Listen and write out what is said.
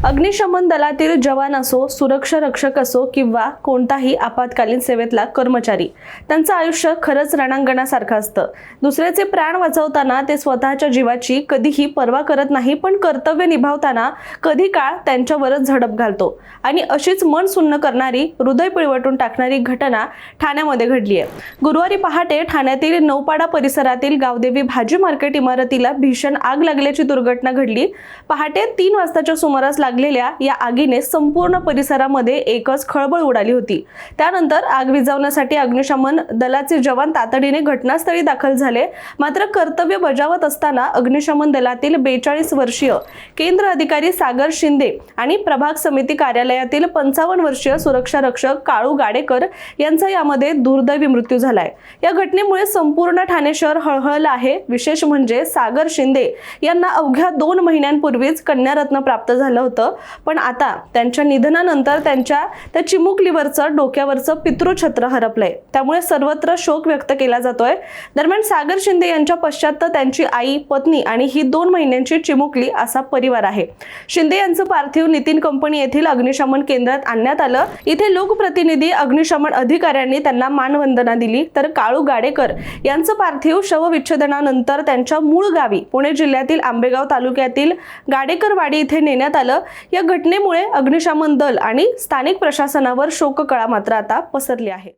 अग्निशमन दलातील जवान असो, सुरक्षा रक्षक असो किंवा कोणताही आपत्कालीन सेवेतला कर्मचारी, त्यांचं आयुष्य खरंच रणांगणासारखं असतं। दुसऱ्याचे प्राण वाचवताना ते स्वतःच्या जीवाची कधीही पर्वा करत नाही, पण कर्तव्य निभावताना कधी काळ त्यांच्यावरच झडप घालतो। आणि अशीच मन सुन्न करणारी, हृदय पिळवटून टाकणारी घटना ठाण्यामध्ये घडली आहे। गुरुवारी पहाटे ठाण्यातील नौपाडा परिसरातील गावदेवी भाजी मार्केट इमारतीला भीषण आग लागल्याची दुर्घटना घडली। पहाटे 3 वाजताच्या सुमारास लागलेल्या या आगीने संपूर्ण परिसरामध्ये एकच खळबळ उडाली होती। त्यानंतर आग विझवण्यासाठी अग्निशमन दलाचे जवान तातडीने घटनास्थळी दाखल झाले। मात्र कर्तव्य बजावत असताना अग्निशमन दलातील 42 वर्षीय केंद्र अधिकारी सागर शिंदे आणि प्रभाग समिती कार्यालयातील 55 वर्षीय सुरक्षा रक्षक काळू गाडेकर यांचा यामध्ये दुर्दैवी मृत्यू झालाय। या घटनेमुळे संपूर्ण ठाणे शहर हळहळलं आहे। विशेष म्हणजे सागर शिंदे यांना अवघ्या 2 महिन्यांपूर्वीच कन्यारत्न प्राप्त झालं होतं, पण आता त्यांच्या निधनानंतर त्या चिमुकलीवरचं डोक्यावरचं पितृछत्र हरपलंय। त्यामुळे सर्वत्र शोक व्यक्त केला जातोय। दरम्यान सागर शिंदे यांच्या पश्चात त्यांची आई, पत्नी आणि ही 2 महिन्यांची चिमुकली असा परिवार आहे। शिंदे यांचं पार्थिव नितीन कंपनी येथील अग्निशमन केंद्रात आणण्यात आलं। इथे लोकप्रतिनिधी, अग्निशमन अधिकाऱ्यांनी त्यांना मानवंदना दिली, तर काळू गाडेकर यांचं पार्थिव शवविच्छेदनानंतर त्यांच्या मूळ गावी पुणे जिल्ह्यातील आंबेगाव तालुक्यातील गाडेकरवाडी इथे नेण्यात आलं। या घटनेमुळे अग्निशमन दल आणि स्थानिक प्रशासनावर शोककळा मात्र आता पसरली आहे।